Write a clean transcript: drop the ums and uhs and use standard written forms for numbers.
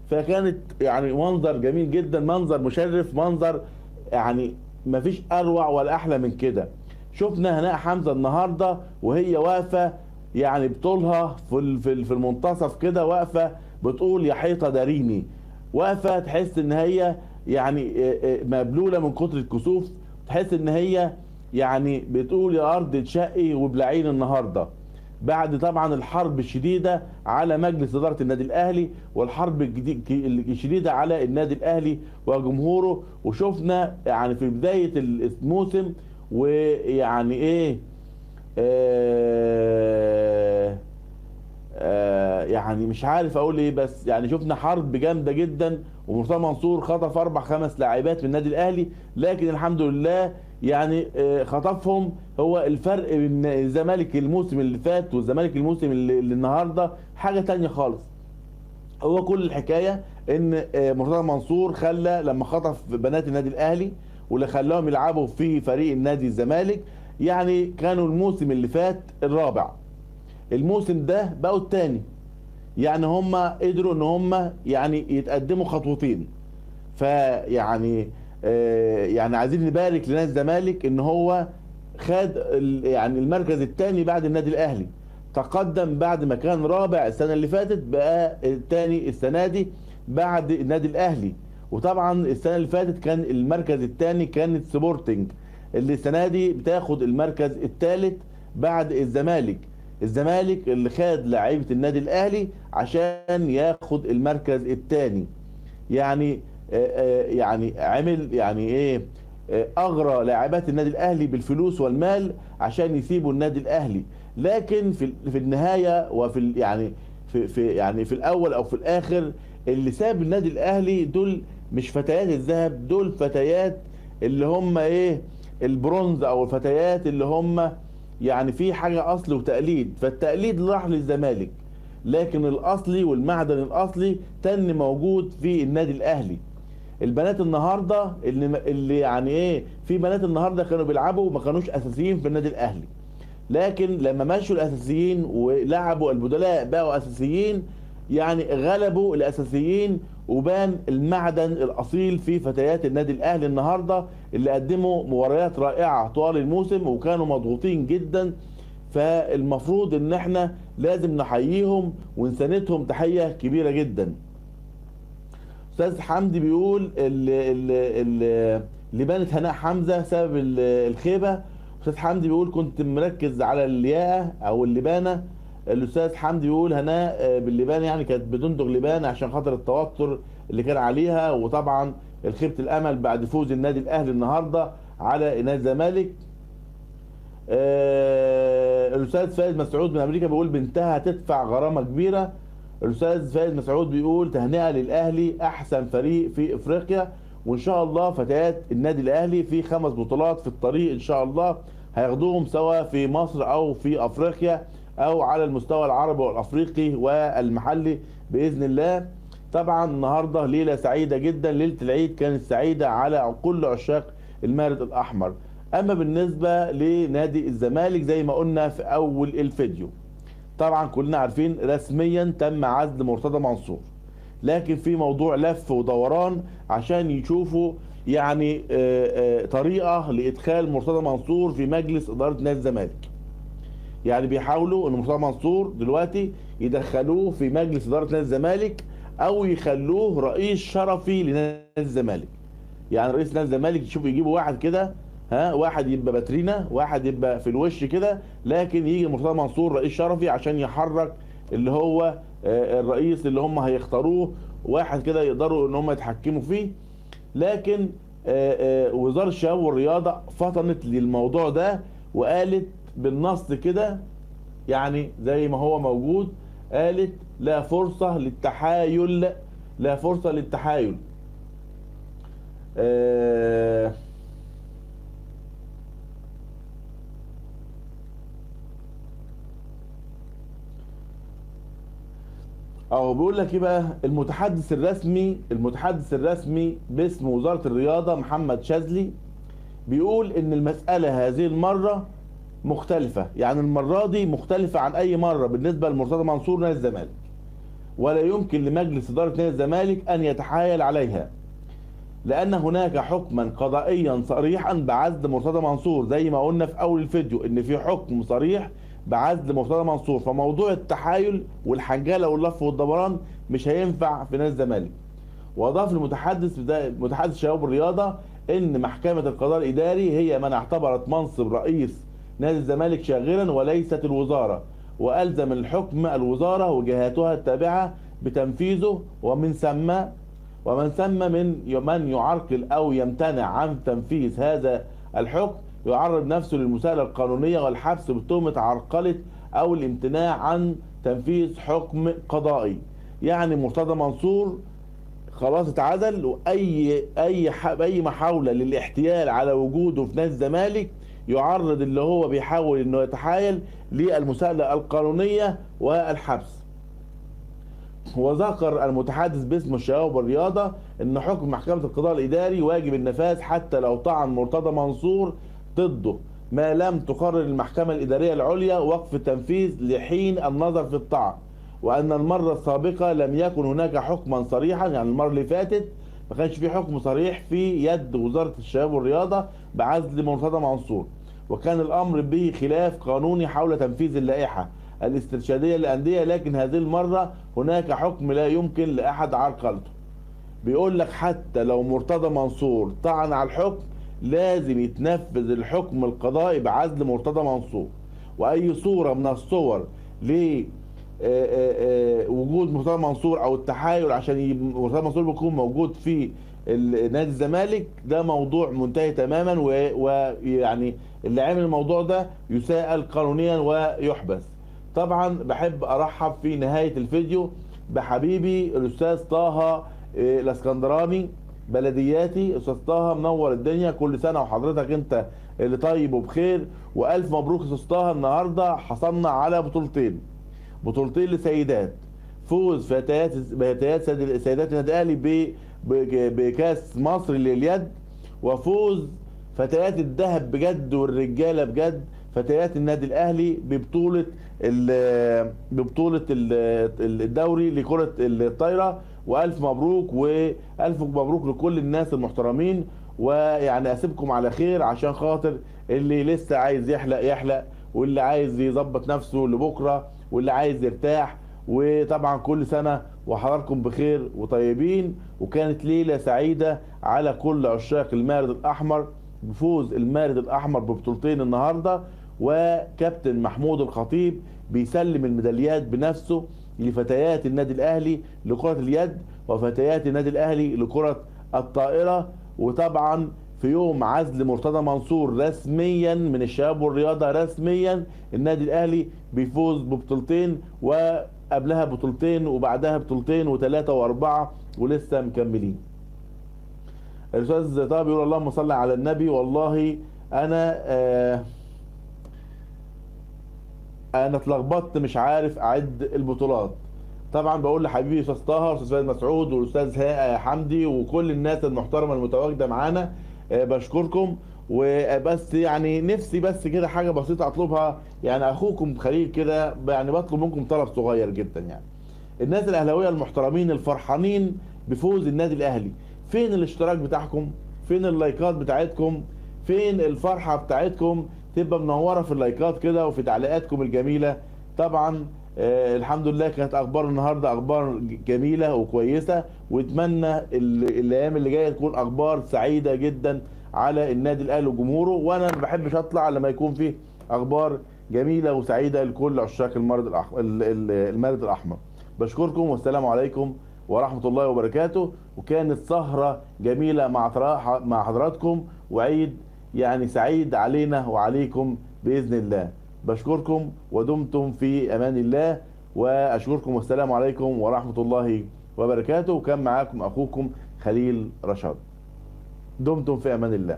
فكانت يعني منظر جميل جدا، منظر مشرف، منظر يعني مفيش اروع ولا احلى من كده. شفنا هناء حمزة النهارده وهي واقفه يعني بطولها في المنتصف كده، واقفه بتقول يا حيطه داريني، واقفه تحس ان هي يعني مبلوله من كتر الكسوف، تحس ان هي يعني بتقول يا ارض اتشقي وابلعيني النهارده، بعد طبعا الحرب الشديده على مجلس اداره النادي الاهلي والحرب الشديده على النادي الاهلي وجمهوره. وشفنا يعني في بدايه الموسم ويعني ايه آه يعني مش عارف اقول ايه، بس يعني شفنا حرب جامده جدا، ومرتضى منصور خطف 4 5 لاعبات من النادي الاهلي، لكن الحمد لله يعني خطفهم. هو الفرق بين الزمالك الموسم اللي فات والزمالك الموسم اللي النهارده حاجه تانية خالص. هو كل الحكايه ان مرتضى منصور خلى لما خطف بنات النادي الاهلي واللي خلاهم يلعبوا في فريق النادي الزمالك، يعني كانوا الموسم اللي فات الرابع، الموسم ده بقوا الثاني، يعني هم قدروا ان هم يعني يتقدموا خطوتين. فيعني يعني عايزين نبارك لنادي الزمالك ان هو خد يعني المركز الثاني بعد النادي الاهلي، تقدم بعد ما كان رابع السنه اللي فاتت بقى الثاني السنه دي بعد النادي الاهلي. وطبعا السنه اللي فاتت كان المركز الثاني كانت سبورتنج، اللي السنه دي بتاخد المركز الثالث بعد الزمالك. الزمالك اللي خد لعيبه النادي الاهلي عشان ياخد المركز الثاني، يعني يعني عمل يعني ايه اغرى لاعبات النادي الاهلي بالفلوس والمال عشان يسيبوا النادي الاهلي. لكن في النهايه وفي يعني في الاول او في الاخر اللي ساب النادي الاهلي دول مش فتيات الذهب، دول فتيات اللي هم ايه البرونز، او الفتيات اللي هم يعني في حاجه اصل وتقليد، فالتقليد راح للزمالك لكن الاصلي والمعدن الاصلي تن موجود في النادي الاهلي. البنات النهارده اللي يعني ايه، في بنات النهارده كانوا بيلعبوا وما كانوش اساسيين في النادي الاهلي، لكن لما مشوا الاساسيين ولعبوا البدلاء بقوا اساسيين، يعني غلبوا الاساسيين وبان المعدن الاصيل في فتيات النادي الاهلي النهارده اللي قدموا مباريات رائعه طوال الموسم وكانوا مضغوطين جدا. فالمفروض ان احنا لازم نحييهم ونساندهم تحيه كبيره جدا. استاذ حمدي بيقول اللي بانت هناء حمزه سبب الخيبه. استاذ حمدي بيقول كنت مركز على الياقه او اللبانه. الاستاذ حمدي بيقول هناء باللبانه يعني كانت بتندغ لبانه عشان خاطر التوتر اللي كان عليها، وطبعا الخيبه الامل بعد فوز النادي الاهلي النهارده على نادي الزمالك. الاستاذ فايز مسعود من امريكا بيقول بنتها هتدفع غرامه كبيره. الاستاذ فايز مسعود بيقول تهنئه للاهلي احسن فريق في افريقيا، وان شاء الله فتيات النادي الاهلي في 5 بطولات في الطريق ان شاء الله هياخدوهم سواء في مصر او في افريقيا او على المستوى العربي والافريقي والمحلي باذن الله. طبعا النهارده ليله سعيده جدا، ليله العيد كانت سعيده على كل عشاق المارد الاحمر. اما بالنسبه لنادي الزمالك زي ما قلنا في اول الفيديو، طبعا كلنا عارفين رسميا تم عزل مرتضى منصور، لكن في موضوع لف ودوران عشان يشوفوا يعني طريقه لادخال مرتضى منصور في مجلس اداره نادي الزمالك. يعني بيحاولوا ان مرتضى منصور دلوقتي يدخلوه في مجلس اداره نادي الزمالك او يخلوه رئيس شرفي لنادي الزمالك. يعني رئيس نادي الزمالك يشوفوا يجيبوا واحد كده، ها، واحد يبقى باترينا، واحد يبقى في الوش كده، لكن يجي مرتضى منصور رئيس شرفي عشان يحرك اللي هو الرئيس اللي هم هيختاروه، واحد كده يقدروا ان هم يتحكموا فيه. لكن وزارة الشباب والرياضة فطنت للموضوع ده وقالت بالنص كده، يعني زي ما هو موجود، قالت لا فرصة للتحايل، لا فرصة للتحايل. آه او بيقول لك ايه بقى، المتحدث الرسمي باسم وزارة الرياضة محمد شاذلي بيقول ان المسألة هذه المرة مختلفة، يعني المرة دي مختلفة عن اي مرة بالنسبة لمرتضى منصور نادي الزمالك. ولا يمكن لمجلس إدارة نادي الزمالك أن يتحايل عليها، لأن هناك حكما قضائيا صريحا بعزل مرتضى منصور. زي ما قلنا في أول الفيديو إن في حكم صريح بعزل مرتضى منصور، فموضوع التحايل والحنجلة واللف والدوران مش هينفع في نادي الزمالك. وأضاف متحدث شباب الرياضة إن محكمة القضاء الإداري هي من اعتبرت منصب رئيس نادي الزمالك شاغرا وليست الوزارة، وألزم الحكم الوزارة وجهاتها التابعة بتنفيذه، ومن ثم من يعرقل أو يمتنع عن تنفيذ هذا الحكم يعرض نفسه للمساءلة القانونية والحبس بتهمة عرقلة أو الامتناع عن تنفيذ حكم قضائي. يعني مرتضى منصور خلاص اتعزل، واي محاولة للاحتيال على وجوده في نادي الزمالك يعرض اللي هو بيحاول انه يتحايل للمساءلة القانونية والحبس. وذكر المتحدث باسم الشباب والرياضة ان حكم محكمة القضاء الاداري واجب النفاذ حتى لو طعن مرتضى منصور ضده، ما لم تقرر المحكمة الادارية العليا وقف التنفيذ لحين النظر في الطعن، وان المرة السابقة لم يكن هناك حكما صريحا، يعني المرة اللي فاتت ما كانش في حكم صريح في يد وزارة الشباب والرياضة بعزل مرتضى منصور، وكان الامر به خلاف قانوني حول تنفيذ اللائحة الاسترشادية للأندية، لكن هذه المرة هناك حكم لا يمكن لأحد عرقلته. بيقول لك حتى لو مرتضى منصور طعن على الحكم لازم يتنفذ الحكم القضائي بعزل مرتضى منصور، وأي صورة من الصور ل وجود مرتضى منصور أو التحايل عشان مرتضى منصور بيكون موجود في نادي الزمالك ده موضوع منتهي تماما، ويعني اللي عمل الموضوع ده يساءل قانونيا ويحبس. طبعا بحب ارحب في نهاية الفيديو بحبيبي الاستاذ طه الاسكندراني بلدياتي. استاذ طه منور الدنيا، كل سنة وحضرتك انت اللي طيب وبخير، والف مبروك استاذ طه. النهاردة حصلنا على بطولتين لسيدات، فوز سيدات النادي الاهلي بكاس مصر لليد، وفوز فتيات الذهب بجد والرجاله بجد فتيات النادي الاهلي ببطوله الدوري لكره الطايره. والف مبروك، والف مبروك لكل الناس المحترمين. ويعني اسيبكم على خير عشان خاطر اللي لسه عايز يحلق، واللي عايز يظبط نفسه لبكره، واللي عايز يرتاح. وطبعا كل سنة وحضراتكم بخير وطيبين، وكانت ليلة سعيدة على كل عشاق المارد الأحمر بفوز المارد الأحمر ببطولتين النهاردة. وكابتن محمود الخطيب بيسلم الميداليات بنفسه لفتيات النادي الأهلي لكرة اليد وفتيات النادي الأهلي لكرة الطائرة. وطبعا في يوم عزل مرتضى منصور رسميا من الشباب والرياضة، رسميا النادي الأهلي بيفوز ببطولتين، وقبلها بطولتين، وبعدها بطولتين، وثلاثة وأربعة، ولسه مكملين. الأستاذ طه بيقول اللهم صل على النبي. والله أنا اتلخبطت مش عارف أعد البطولات. طبعا بقول لحبيبي استاذ طه واستاذ فؤاد مسعود والاستاذ حمدي وكل الناس المحترمه المتواجده معانا، بشكركم. وبس يعني نفسي بس كده حاجه بسيطه اطلبها، يعني اخوكم خليل كده، يعني بطلب منكم طلب صغير جدا. يعني الناس الاهلاويه المحترمين الفرحانين بفوز النادي الاهلي، فين الاشتراك بتاعكم؟ فين اللايكات بتاعتكم؟ فين الفرحه بتاعتكم؟ تبقى منوره في اللايكات كده وفي تعليقاتكم الجميله. طبعا الحمد لله كانت اخبار النهارده اخبار جميله وكويسه، واتمنى الايام اللي جايه تكون اخبار سعيده جدا على النادي الاهلي وجمهوره. وانا ما بحبش اطلع لما يكون فيه اخبار جميله وسعيده لكل عشاق المارد الاحمر. بشكركم والسلام عليكم ورحمه الله وبركاته. وكانت سهره جميله مع حضراتكم، وعيد يعني سعيد علينا وعليكم باذن الله. بشكركم ودمتم في امان الله، واشكركم والسلام عليكم ورحمة الله وبركاته. وكان معاكم اخوكم خليل رشاد. دمتم في امان الله.